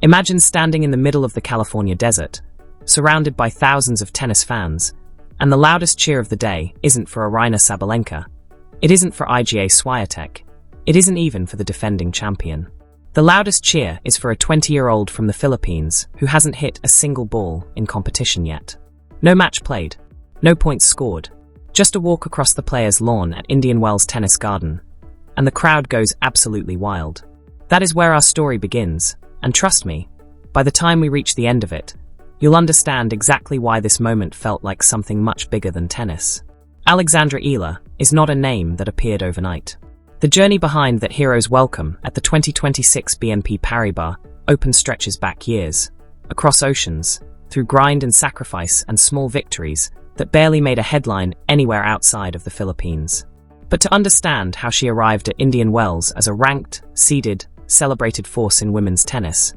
Imagine standing in the middle of the California desert, surrounded by thousands of tennis fans, and the loudest cheer of the day isn't for Aryna Sabalenka. It isn't for Iga Swiatek. It isn't even for the defending champion. The loudest cheer is for a 20-year-old from the Philippines who hasn't hit a single ball in competition yet. No match played. No points scored. Just a walk across the players' lawn at Indian Wells Tennis Garden. And the crowd goes absolutely wild. That is where our story begins. And trust me, by the time we reach the end of it, you'll understand exactly why this moment felt like something much bigger than tennis. Alexandra Eala is not a name that appeared overnight. The journey behind that hero's welcome at the 2026 BNP Paribas Open stretches back years, across oceans, through grind and sacrifice and small victories that barely made a headline anywhere outside of the Philippines. But to understand how she arrived at Indian Wells as a ranked, seeded, celebrated force in women's tennis,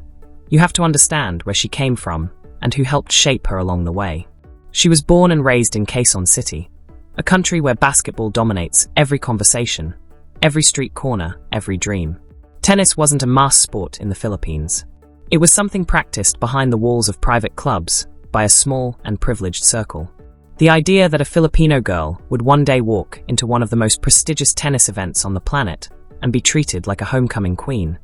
you have to understand where she came from and who helped shape her along the way. She was born and raised in Quezon City, a country where basketball dominates every conversation, every street corner, every dream. Tennis wasn't a mass sport in the Philippines. It was something practiced behind the walls of private clubs by a small and privileged circle. The idea that a Filipino girl would one day walk into one of the most prestigious tennis events on the planet and be treated like a homecoming queen,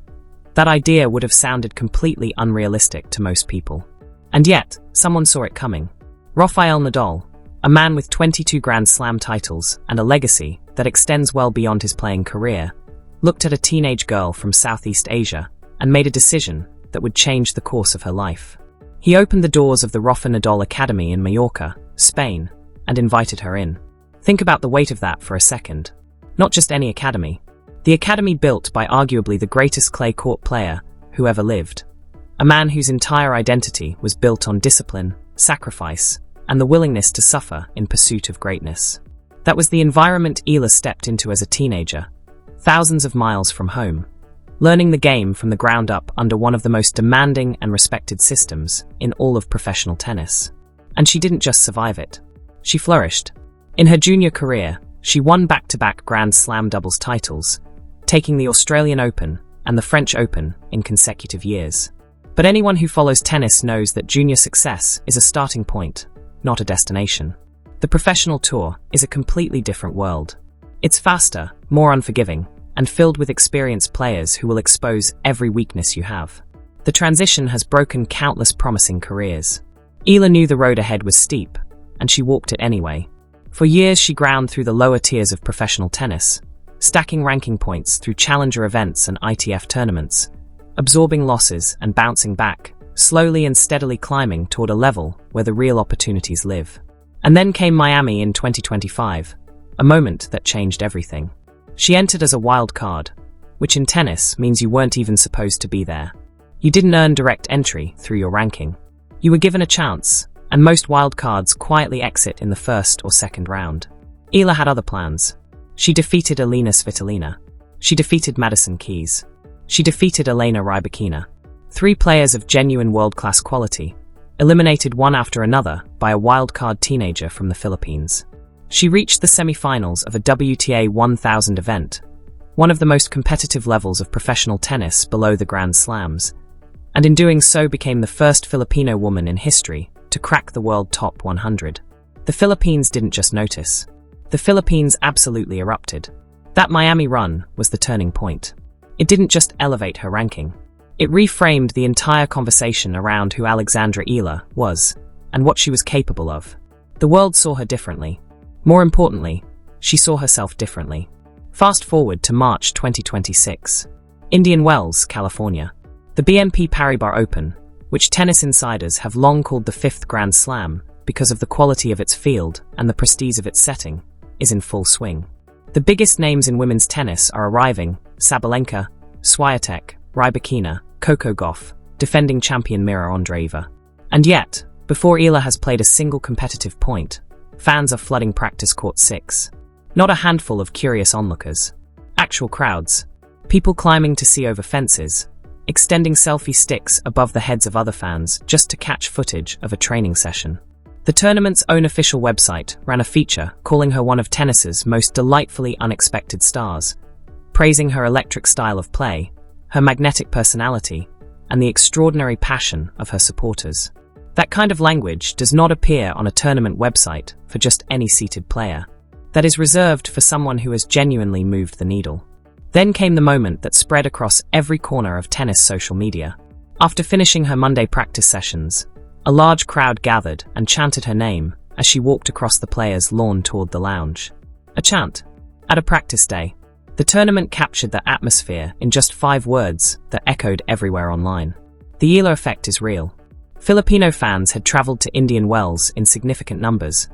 that idea would have sounded completely unrealistic to most people. And yet, someone saw it coming. Rafael Nadal, a man with 22 Grand Slam titles and a legacy that extends well beyond his playing career, looked at a teenage girl from Southeast Asia and made a decision that would change the course of her life. He opened the doors of the Rafa Nadal Academy in Mallorca, Spain, and invited her in. Think about the weight of that for a second. Not just any academy. The academy built by arguably the greatest clay court player who ever lived. A man whose entire identity was built on discipline, sacrifice, and the willingness to suffer in pursuit of greatness. That was the environment Eala stepped into as a teenager, thousands of miles from home, learning the game from the ground up under one of the most demanding and respected systems in all of professional tennis. And she didn't just survive it. She flourished. In her junior career, she won back-to-back Grand Slam doubles titles, taking the Australian Open and the French Open in consecutive years. But anyone who follows tennis knows that junior success is a starting point, not a destination. The professional tour is a completely different world. It's faster, more unforgiving, and filled with experienced players who will expose every weakness you have. The transition has broken countless promising careers. Eala knew the road ahead was steep, and she walked it anyway. For years she ground through the lower tiers of professional tennis, stacking ranking points through challenger events and ITF tournaments, absorbing losses and bouncing back, slowly and steadily climbing toward a level where the real opportunities live. And then came Miami in 2025, a moment that changed everything. She entered as a wild card, which in tennis means you weren't even supposed to be there. You didn't earn direct entry through your ranking. You were given a chance, and most wild cards quietly exit in the first or second round. Eala had other plans. She defeated Elina Svitolina. She defeated Madison Keys. She defeated Elena Rybakina. 3 players of genuine world-class quality, eliminated one after another by a wild-card teenager from the Philippines. She reached the semi-finals of a WTA 1000 event, one of the most competitive levels of professional tennis below the Grand Slams, and in doing so became the first Filipino woman in history to crack the world top 100. The Philippines didn't just notice. The Philippines absolutely erupted. That Miami run was the turning point. It didn't just elevate her ranking. It reframed the entire conversation around who Alexandra Eala was and what she was capable of. The world saw her differently. More importantly, she saw herself differently. Fast forward to March 2026. Indian Wells, California. The BNP Paribas Open, which tennis insiders have long called the 5th Grand Slam because of the quality of its field and the prestige of its setting, is in full swing. The biggest names in women's tennis are arriving: Sabalenka, Swiatek, Rybakina, Coco Gauff, defending champion Mira Andreeva. And yet, before Eala has played a single competitive point, fans are flooding practice court 6. Not a handful of curious onlookers. Actual crowds. People climbing to see over fences, extending selfie sticks above the heads of other fans just to catch footage of a training session. The tournament's own official website ran a feature calling her one of tennis's most delightfully unexpected stars, praising her electric style of play, her magnetic personality, and the extraordinary passion of her supporters. That kind of language does not appear on a tournament website for just any seated player. That is reserved for someone who has genuinely moved the needle. Then came the moment that spread across every corner of tennis social media. After finishing her Monday practice sessions, a large crowd gathered and chanted her name as she walked across the players' lawn toward the lounge. A chant. At a practice day, the tournament captured the atmosphere in just 5 words that echoed everywhere online. The Eala effect is real. Filipino fans had traveled to Indian Wells in significant numbers,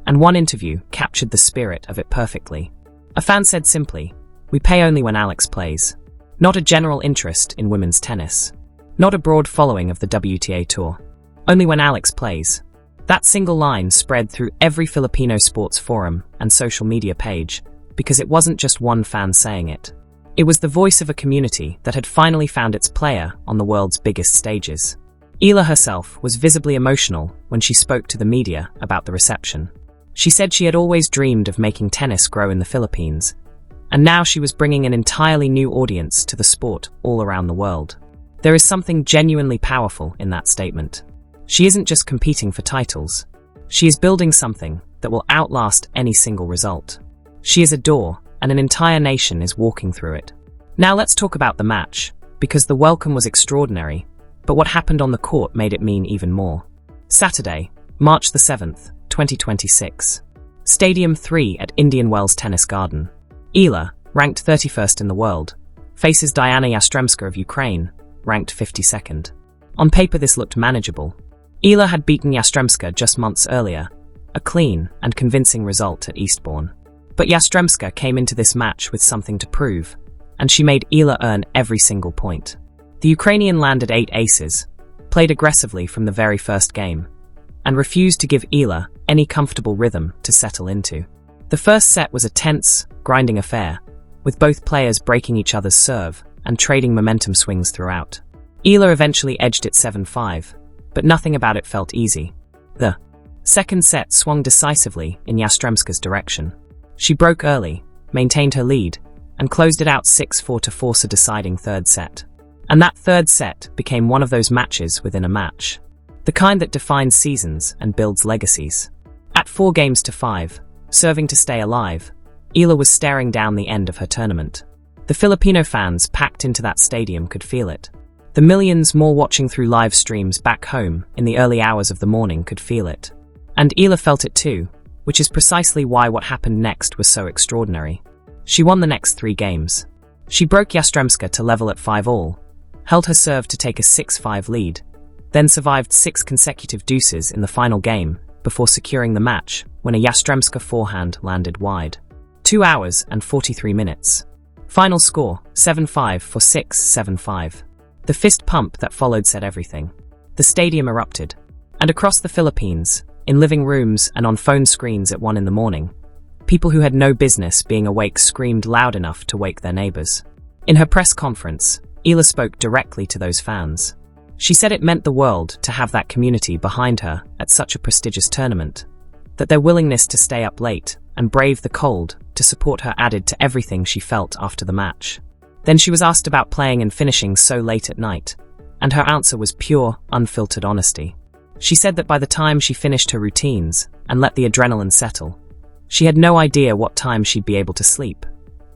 and one interview captured the spirit of it perfectly. A fan said simply, "We pay only when Alex plays." Not a general interest in women's tennis. Not a broad following of the WTA Tour. Only when Alex plays. That single line spread through every Filipino sports forum and social media page, because it wasn't just one fan saying it. It was the voice of a community that had finally found its player on the world's biggest stages. Eala herself was visibly emotional when she spoke to the media about the reception. She said she had always dreamed of making tennis grow in the Philippines, and now she was bringing an entirely new audience to the sport all around the world. There is something genuinely powerful in that statement. She isn't just competing for titles. She is building something that will outlast any single result. She is a door, and an entire nation is walking through it. Now let's talk about the match, because the welcome was extraordinary, but what happened on the court made it mean even more. Saturday, March the 7th, 2026. Stadium 3 at Indian Wells Tennis Garden. Eala, ranked 31st in the world, faces Diana Yastremska of Ukraine, ranked 52nd. On paper this looked manageable. Eala had beaten Yastremska just months earlier, a clean and convincing result at Eastbourne. But Yastremska came into this match with something to prove, and she made Eala earn every single point. The Ukrainian landed 8 aces, played aggressively from the very first game, and refused to give Eala any comfortable rhythm to settle into. The first set was a tense, grinding affair, with both players breaking each other's serve and trading momentum swings throughout. Eala eventually edged it 7-5, but nothing about it felt easy. The second set swung decisively in Yastremska's direction. She broke early, maintained her lead, and closed it out 6-4 to force a deciding third set. And that third set became one of those matches within a match. The kind that defines seasons and builds legacies. At 4-5, serving to stay alive, Eala was staring down the end of her tournament. The Filipino fans packed into that stadium could feel it. The millions more watching through live streams back home in the early hours of the morning could feel it. And Eala felt it too, which is precisely why what happened next was so extraordinary. She won the next 3 games. She broke Yastremska to level at 5-all, held her serve to take a 6-5 lead, then survived 6 consecutive deuces in the final game before securing the match when a Yastremska forehand landed wide. 2 hours and 43 minutes. Final score, 7-5 for 6-7-5. The fist pump that followed said everything. The stadium erupted. And across the Philippines, in living rooms and on phone screens at 1 in the morning, people who had no business being awake screamed loud enough to wake their neighbors. In her press conference, Eala spoke directly to those fans. She said it meant the world to have that community behind her at such a prestigious tournament, that their willingness to stay up late and brave the cold to support her added to everything she felt after the match. Then she was asked about playing and finishing so late at night, and her answer was pure, unfiltered honesty. She said that by the time she finished her routines and let the adrenaline settle, she had no idea what time she'd be able to sleep,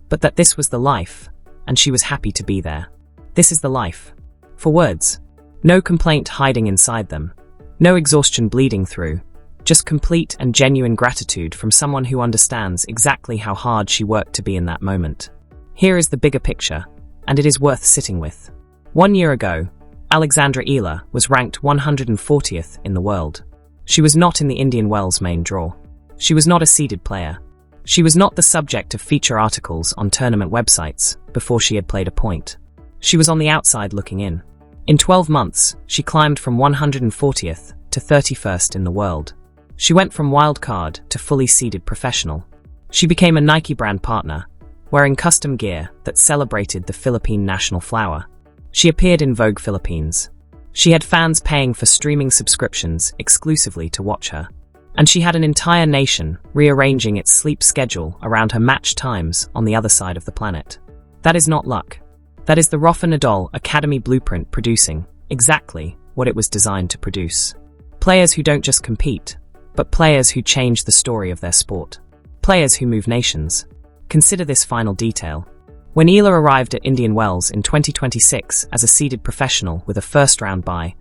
but that this was the life, and she was happy to be there. This is the life. For words. No complaint hiding inside them. No exhaustion bleeding through. Just complete and genuine gratitude from someone who understands exactly how hard she worked to be in that moment. Here is the bigger picture, and it is worth sitting with. 1 year ago, Alexandra Eala was ranked 140th in the world. She was not in the Indian Wells main draw. She was not a seeded player. She was not the subject of feature articles on tournament websites before she had played a point. She was on the outside looking in. In 12 months, she climbed from 140th to 31st in the world. She went from wildcard to fully seeded professional. She became a Nike brand partner, wearing custom gear that celebrated the Philippine national flower. She appeared in Vogue Philippines. She had fans paying for streaming subscriptions exclusively to watch her. And she had an entire nation rearranging its sleep schedule around her match times on the other side of the planet. That is not luck. That is the Rafael Nadal Academy blueprint, producing exactly what it was designed to produce. Players who don't just compete, but players who change the story of their sport. Players who move nations. Consider this final detail. When Eala arrived at Indian Wells in 2026 as a seeded professional with a first-round bye,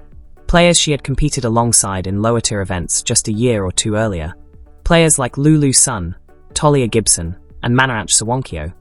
players she had competed alongside in lower-tier events just a year or two earlier, players like Lulu Sun, Talia Gibson, and Manarach Sawankyo,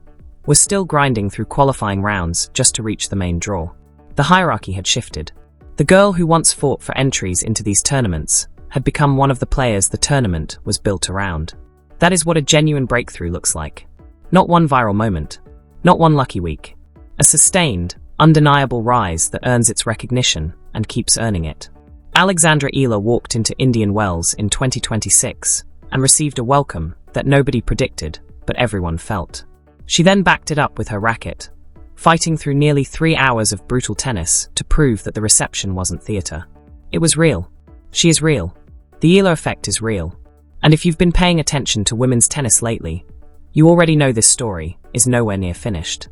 were still grinding through qualifying rounds just to reach the main draw. The hierarchy had shifted. The girl who once fought for entries into these tournaments had become one of the players the tournament was built around. That is what a genuine breakthrough looks like. Not one viral moment. Not one lucky week. A sustained, undeniable rise that earns its recognition and keeps earning it. Alex Eala walked into Indian Wells in 2026 and received a welcome that nobody predicted, but everyone felt. She then backed it up with her racket, fighting through nearly 3 hours of brutal tennis to prove that the reception wasn't theatre. It was real. She is real. The Eala effect is real. And if you've been paying attention to women's tennis lately, you already know this story is nowhere near finished.